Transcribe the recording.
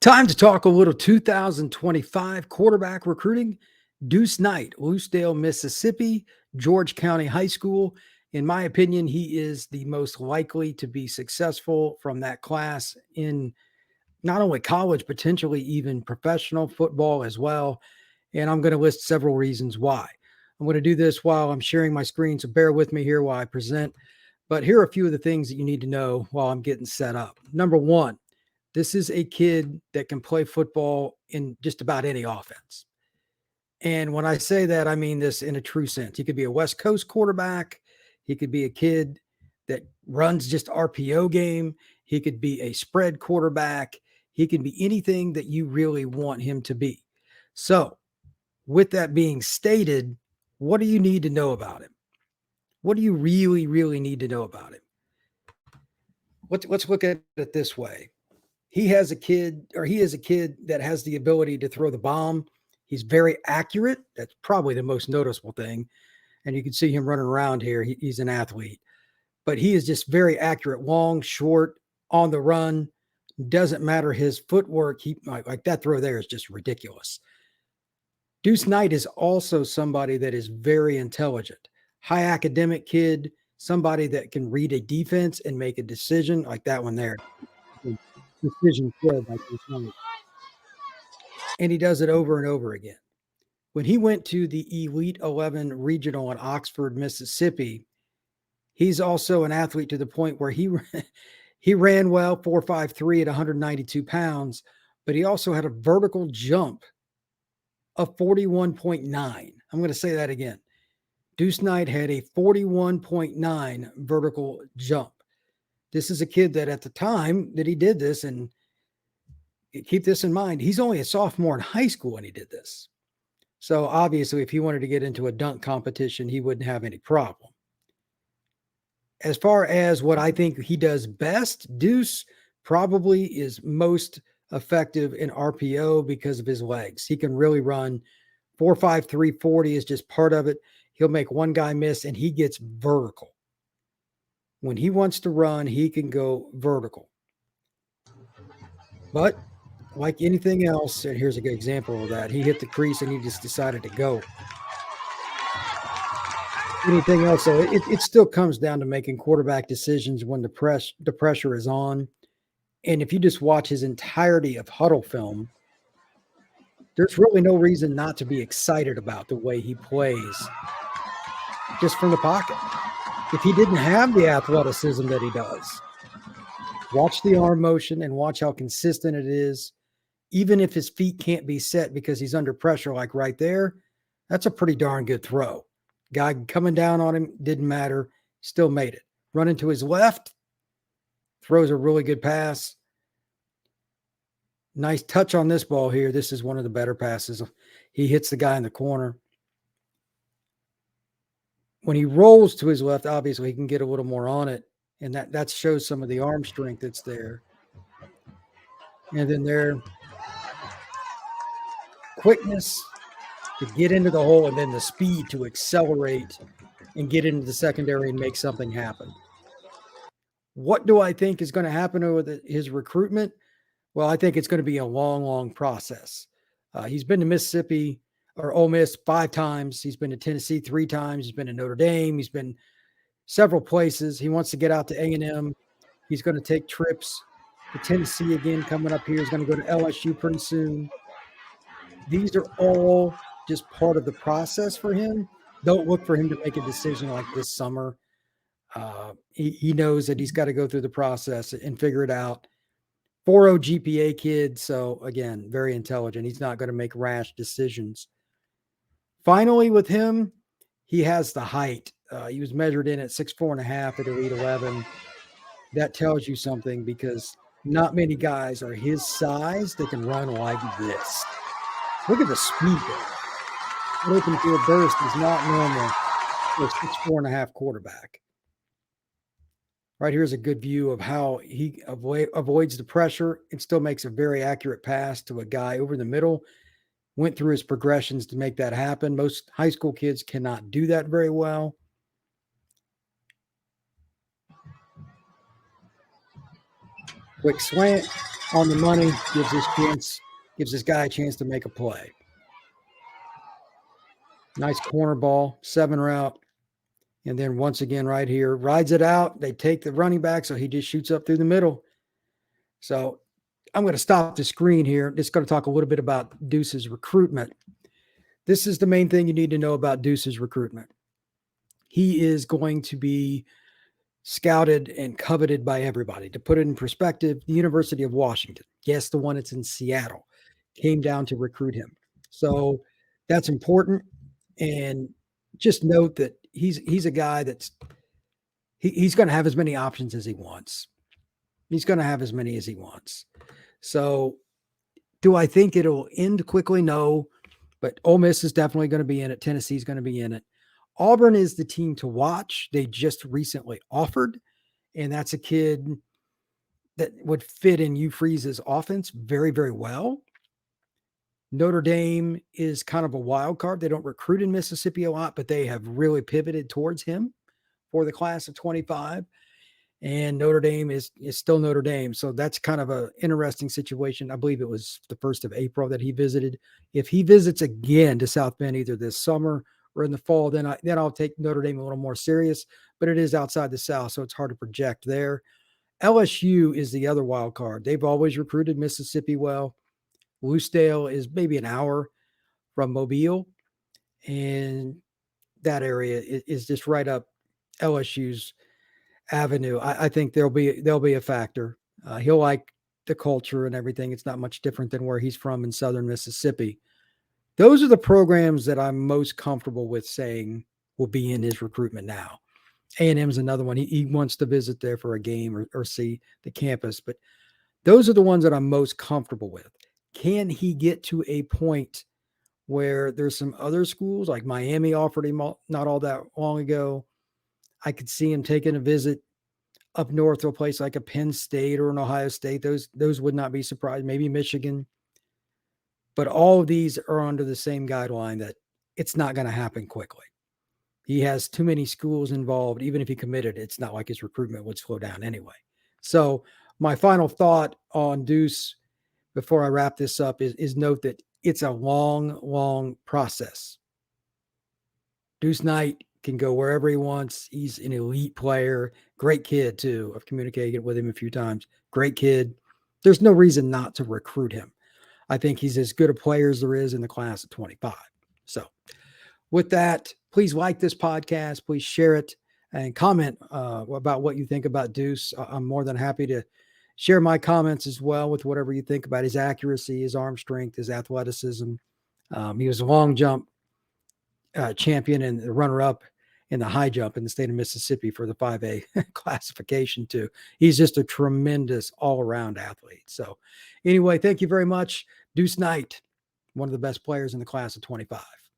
Time to talk a little 2025 quarterback recruiting. Deuce Knight, Lucedale, Mississippi, George County High School. In my opinion, he is the most likely to be successful from that class in not only college, potentially even professional football as well. And I'm going to list several reasons why. I'm going to do this while I'm sharing my screen, so bear with me here while I present. But here are a few of the things that you need to know while I'm getting set up. Number one, this is a kid that can play football in just about any offense. And when I say that, I mean this in a true sense. He could be a West Coast quarterback. He could be a kid that runs just RPO game. He could be a spread quarterback. He can be anything that you really want him to be. So, with that being stated, what do you need to know about him? What do you really need to know about him? Let's look at it this way. He is a kid that has the ability to throw the bomb. He's very accurate. That's probably the most noticeable thing. And you can see him running around here. He's an athlete, but he is just very accurate, long, short, on the run. Doesn't matter his footwork. He like that throw there is just ridiculous. Deuce Knight is also somebody that is very intelligent, high academic kid, somebody that can read a defense and make a decision like that one there. Decision kid like Deuce Knight. And he does it over and over again. When he went to the Elite 11 regional in Oxford, Mississippi, he's also an athlete to the point where he ran well, 4.53 at 192 pounds, but he also had a vertical jump of 41.9. I'm going to say that again. Deuce Knight had a 41.9 vertical jump. This is a kid that at the time that he did this, and keep this in mind, he's only a sophomore in high school when he did this. So obviously, if he wanted to get into a dunk competition, he wouldn't have any problem. As far as what I think he does best, Deuce probably is most effective in RPO because of his legs. He can really run. 4.5, 340 is just part of it. He'll make one guy miss, and he gets vertical. When he wants to run, he can go vertical. But like anything else, and here's a good example of that, he hit the crease and he just decided to go. Anything else, so it still comes down to making quarterback decisions when the pressure is on. And if you just watch his entirety of huddle film, there's really no reason not to be excited about the way he plays just from the pocket. If he didn't have the athleticism that he does, watch the arm motion and watch how consistent it is. Even if his feet can't be set because he's under pressure, like right there, that's a pretty darn good throw. Guy coming down on him, didn't matter, still made it. Running to his left, throws a really good pass. Nice touch on this ball here. This is one of the better passes. He hits the guy in the corner. When he rolls to his left, obviously he can get a little more on it, and that shows some of the arm strength that's there. And then there, quickness to get into the hole, and then the speed to accelerate and get into the secondary and make something happen. What do I think is going to happen with his recruitment? Well, I think it's going to be a long process. He's been to Mississippi or Ole Miss 5 times. He's been to Tennessee 3 times. He's been to Notre Dame. He's been several places. He wants to get out to A&M. He's going to take trips to Tennessee again coming up here. He's going to go to LSU pretty soon. These are all just part of the process for him. Don't look for him to make a decision like this summer. He knows that he's got to go through the process and figure it out. 4.0 GPA kid. So again, very intelligent. He's not going to make rash decisions. Finally, with him, he has the height. He was measured in at 6'4.5" at Elite 11. That tells you something because not many guys are his size that can run like this. Look at the speed there. An open field burst is not normal for a 6'4.5" quarterback. Right here's a good view of how he avoids the pressure and still makes a very accurate pass to a guy over the middle. Went through his progressions to make that happen. Most high school kids cannot do that very well. Quick slant, on the money, gives this guy a chance to make a play. Nice corner ball, 7 route. And then once again, right here, rides it out. They take the running back, so he just shoots up through the middle. So I'm going to stop the screen here. Just going to talk a little bit about Deuce's recruitment. This is the main thing you need to know about Deuce's recruitment. He is going to be scouted and coveted by everybody. To put it in perspective, the University of Washington, yes, the one that's in Seattle, came down to recruit him. So that's important. And just note that he's a guy he's going to have as many options as he wants. He's going to have as many as he wants. So do I think it'll end quickly? No, but Ole Miss is definitely going to be in it. Tennessee's going to be in it. Auburn is the team to watch. They just recently offered, and that's a kid that would fit in Hugh Freeze's offense very, very well. Notre Dame is kind of a wild card. They don't recruit in Mississippi a lot, but they have really pivoted towards him for the class of 25. And Notre Dame is still Notre Dame. So that's kind of an interesting situation. I believe it was the 1st of April that he visited. If he visits again to South Bend either this summer or in the fall, then I'll take Notre Dame a little more serious. But it is outside the South, so it's hard to project there. LSU is the other wild card. They've always recruited Mississippi well. Lucedale is maybe an hour from Mobile, and that area is just right up LSU's avenue. I think there'll be a factor. He'll like the culture and everything. It's not much different than where he's from in southern Mississippi. Those are the programs that I'm most comfortable with saying will be in his recruitment now. A&M's another one. He wants to visit there for a game or see the campus, but those are the ones that I'm most comfortable with. Can he get to a point where there's some other schools like Miami offered him not all that long ago? I could see him taking a visit up north to a place like a Penn State or an Ohio State. Those would not be surprised. Maybe Michigan. But all of these are under the same guideline that it's not going to happen quickly. He has too many schools involved. Even if he committed, it's not like his recruitment would slow down anyway. So my final thought on Deuce before I wrap this up is note that it's a long, long process. Deuce Knight can go wherever he wants. He's an elite player, great kid too. I've communicated with him a few times. Great kid. There's no reason not to recruit him. I think he's as good a player as there is in the class of 25. So with that, please like this podcast. Please share it and comment about what you think about Deuce. I'm more than happy to share my comments as well with whatever you think about his accuracy, his arm strength, his athleticism. He was a long jump champion and the runner-up in the high jump in the state of Mississippi for the 5A classification too. He's just a tremendous all-around athlete. So anyway, thank you very much. Deuce Knight, one of the best players in the class of 25.